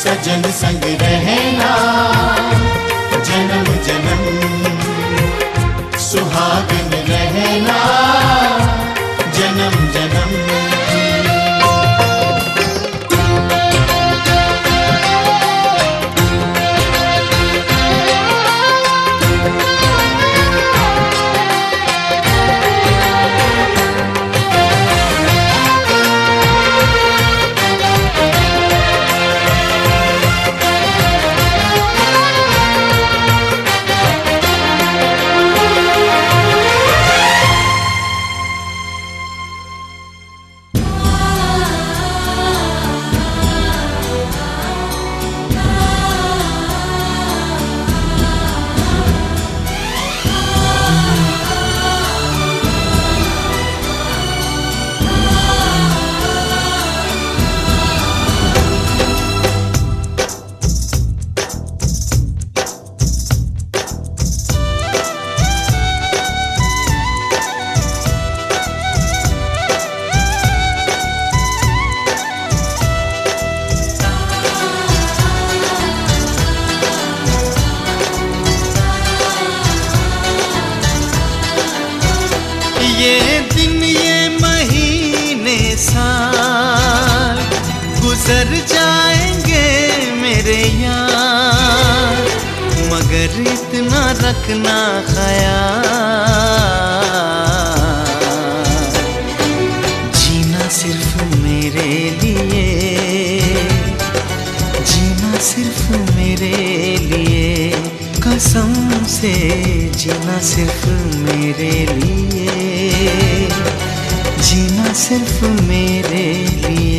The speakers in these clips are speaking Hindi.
सजन संग रहना जन्म जन्म, सुहागन रहना जन्म जन्म। ये दिन ये महीने साल गुजर जाएंगे मेरे यार, मगर इतना रखना ख्याल, जीना सिर्फ मेरे लिए, जीना सिर्फ मेरे लिए, कसम से जीना सिर्फ मेरे लिए, जीना सिर्फ मेरे लिए।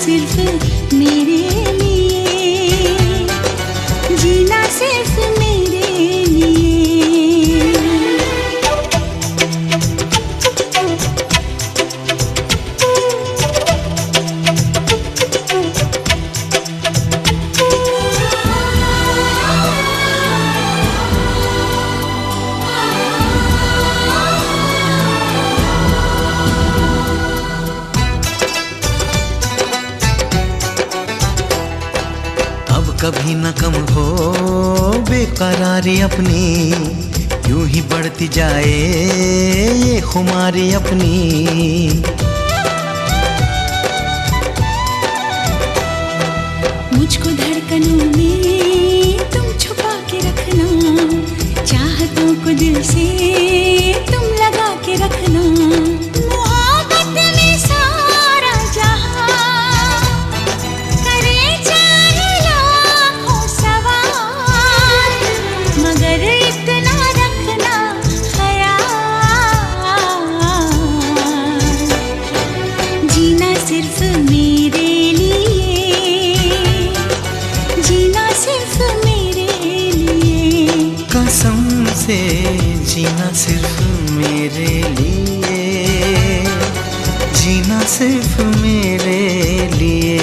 सिर्फ मेरे लिए, जीना सिर्फ मेरे लिए। कभी न कम हो बेकरारी अपनी, यूं ही बढ़ती जाए ये खुमारी अपनी। मुझको धड़कनों में तुम छुपा के रखना, चाहतों को दिल से तुम लगा के रखना। मोहब्बत में सारा जहां करे चाहे लाखों सवाल, मगर इतना रखना ख्याल, जीना सिर्फ मेरे लिए, जीना सिर्फ मेरे लिए। कसम से जीना सिर्फ मेरे लिए, जीना सिर्फ मेरे लिए।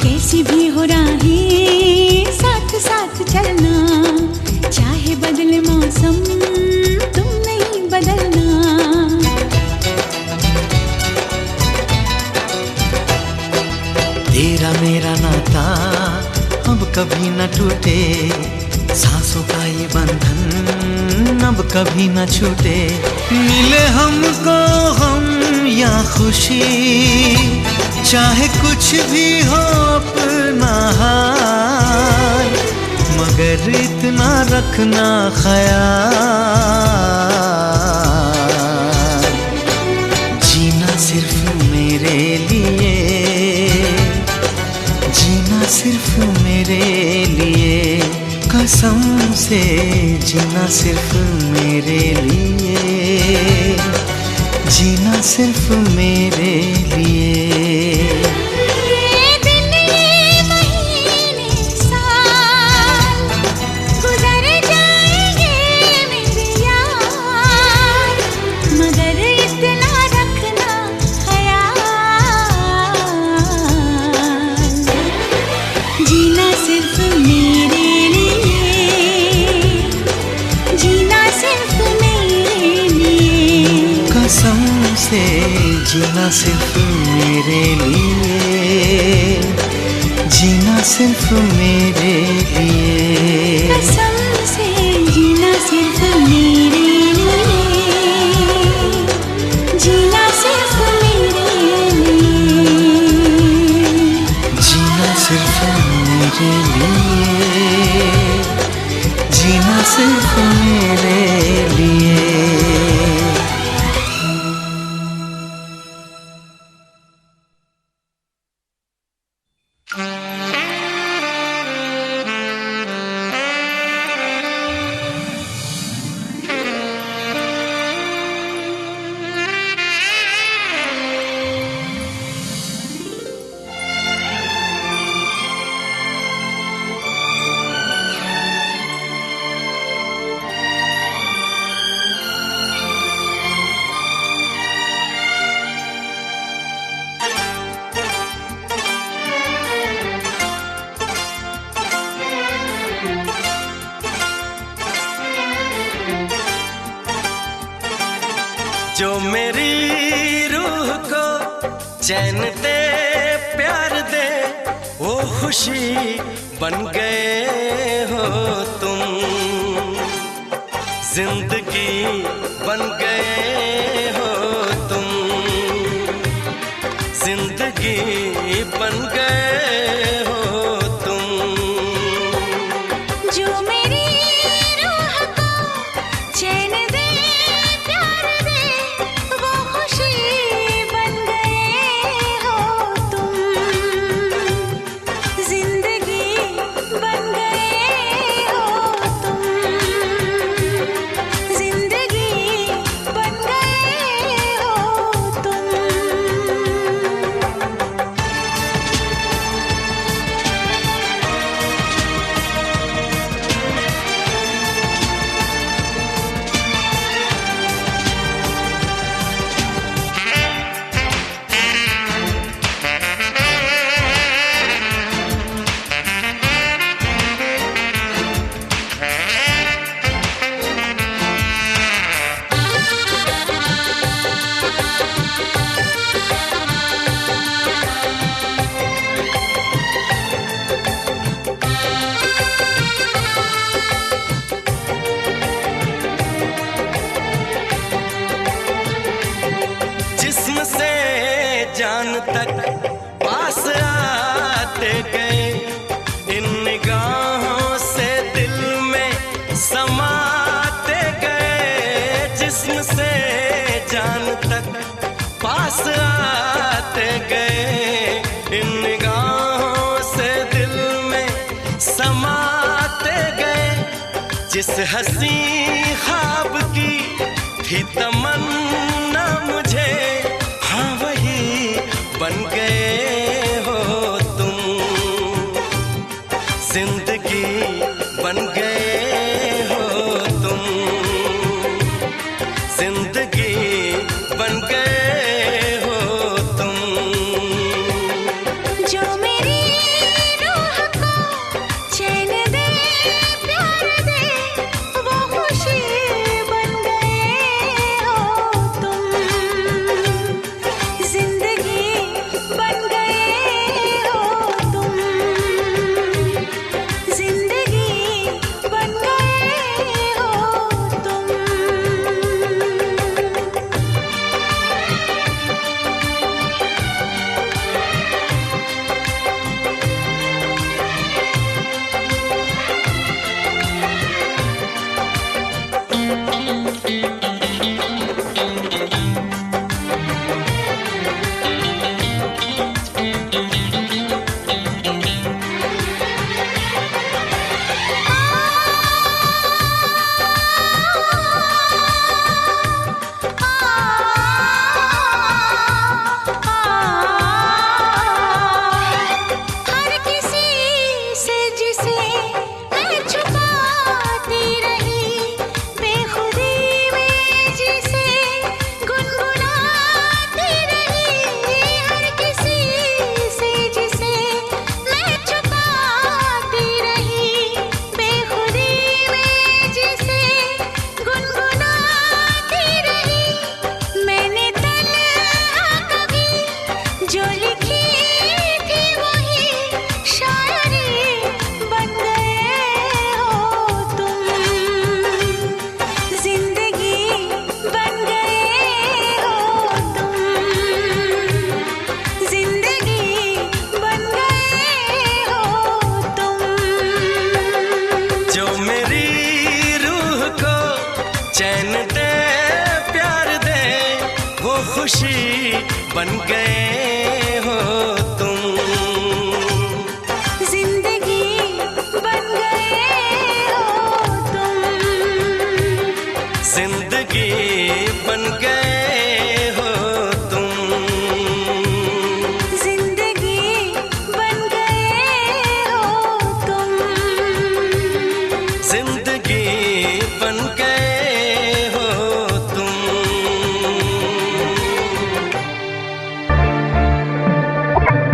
कैसी भी हो राहें साथ साथ चलना, चाहे बदले मौसम तुम नहीं बदलना। तेरा मेरा नाता अब कभी न टूटे, सांसों का ये बंधन अब कभी न छूटे। मिले हमको हम या खुशी, चाहे कुछ भी हो अपना हाल, मगर इतना रखना ख्याल, जीना सिर्फ मेरे लिए, से जीना सिर्फ मेरे लिए, जीना सिर्फ मेरे लिए। ये दिन ये महीने साल गुजर जाएंगे मेरे यार, मगर इतना रखना ख्याल, जीना सिर्फ मेरे लिए, जीना सिर्फ मेरे लिए। कसम से जीना सिर्फ मेरे लिए, जीना सिर्फ मेरे लिए। कसम से जीना सिर्फ मेरे लिए, जीना सिर्फ मेरे लिए। जीना सिर्फ मेरे लिए, जीना सिर्फ मेरे लिए। जो मेरी रूह को चैन दे प्यार दे, वो खुशी बन गए हो तुम, जिंदगी बन गए हो तुम, जिंदगी बन गए हो तुम। जो मेरी रूह को चैन दे प्यार दे, वो खुशी बन गए हो तुम, जिंदगी बन गए हो तुम, जिंदगी बन गए हो तुम। जिस्म से जान तक पास आते गए, इन निगाहों से दिल में समाते गए। जिस्म से जान तक पास आते गए, इन निगाहों से दिल में समाते गए। जिस हंसी ख्वाब की थी तमन्ना मुझे, हाँ वही बन गए हो तुम, जिंदगी बन गए हो तुम, जिंदगी बन गए हो तुम। जो मेरी रूह को चैन दे प्यार दे, वो खुशी बन गए हो तुम, जिंदगी बन गए हो तुम, जिंदगी बन गए हो तुम। बन गए हो तुम। जिंदगी बन गए हो तुम। जिंदगी बन गए हो तुम। जिंदगी बन गए हो तुम। जिंदगी बन गए हो तुम।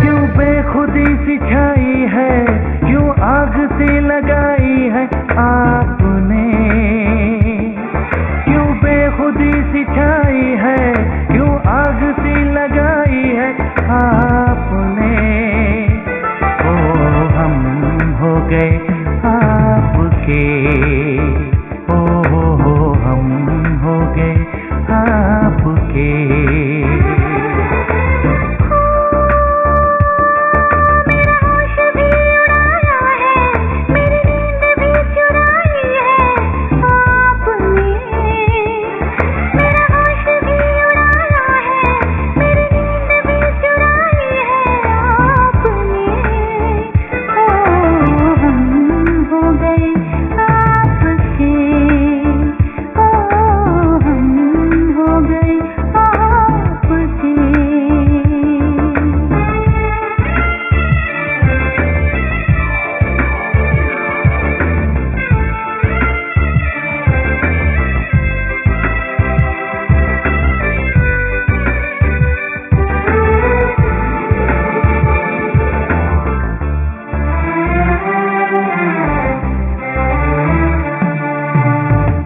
क्यों बेखुदी सिखाई है, क्यों आग से लगाई है आपने। क्यों बेखुदी सिखाई है, क्यों आग से लगाई है आपने। ओ हम हो गए आपके, ओ हम हो गए आपके।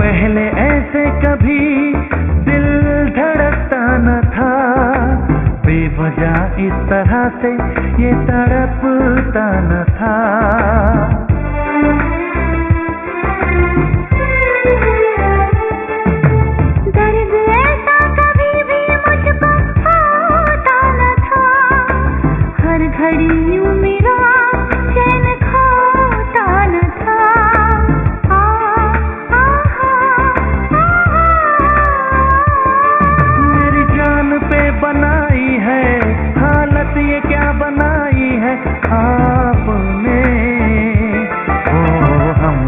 पहले ऐसे कभी दिल धड़कता न था, बेवजह इस तरह से ये तड़पता न था। दर्द ऐसा कभी भी मुझको होता न था। हर घड़ी यूं मेरा चैन खोता न था। मेरी जान पे बनाई है हालत ये क्या बनाई है आपने। ओ हम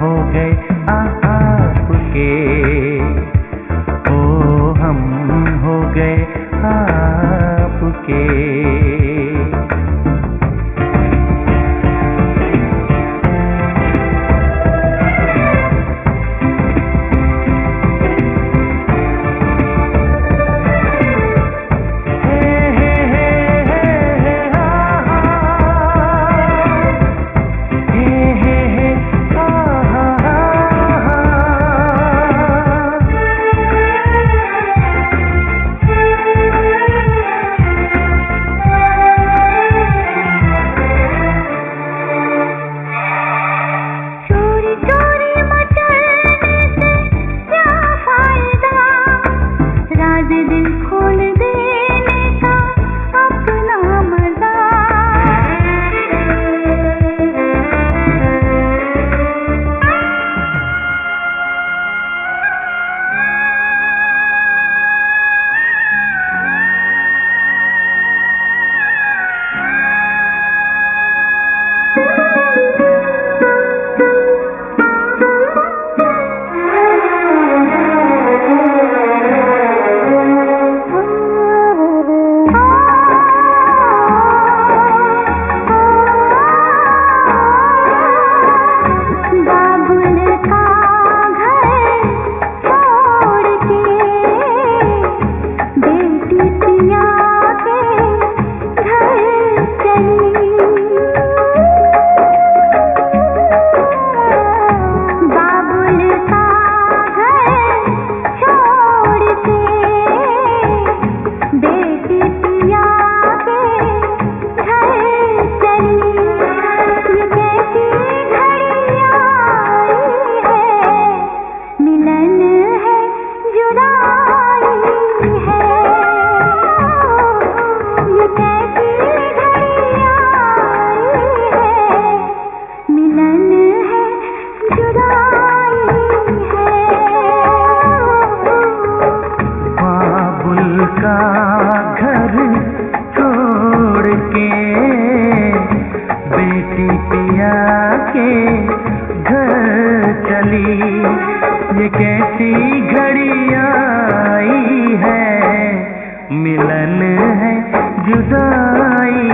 हो गए आपके, ओ हम हो गए आपके। के बेटी पिया के घर चली। ये कैसी घड़ी आई है, मिलन है जुदाई